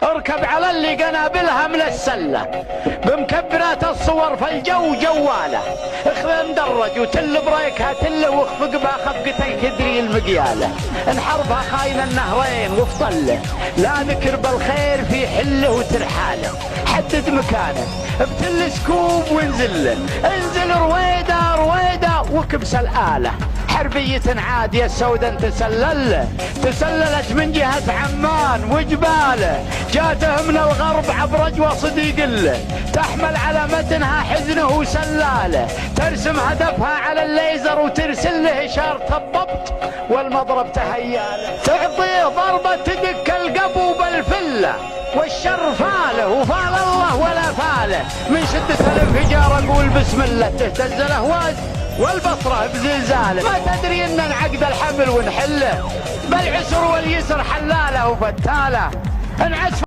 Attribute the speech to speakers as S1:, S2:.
S1: اركب على اللي قنابلها من السله، بمكبرات الصور في الجو جواله، اخذ مدرج وتل بريكها تله، واخفق بها خفقتين تدري المقياله، انحرفها خاين النهرين وفطله، لا ذكر بالخير في حله وترحاله، حدد مكانه بتل سكوب وانزله، انزل رويده رويده وكبس الاله، حربية عادية سودا تسللت من جهة عمان وجباله، جاته من الغرب عبر اجوى صديق له، تحمل على متنها حزنه وسلاله، ترسم هدفها على الليزر وترسل له اشارة الضبط والمضرب تهياله، تعطيه ضربة تدك القبو بالفله، والشر فاله وفال الله ولا فاله، من شدة الانفجار اقول بسم الله، تهتز الاهواز والبصرة بزلزاله، ما تدري ان انعقد الحمل ونحله، بالعسر واليسر حلاله وفتاله، انعس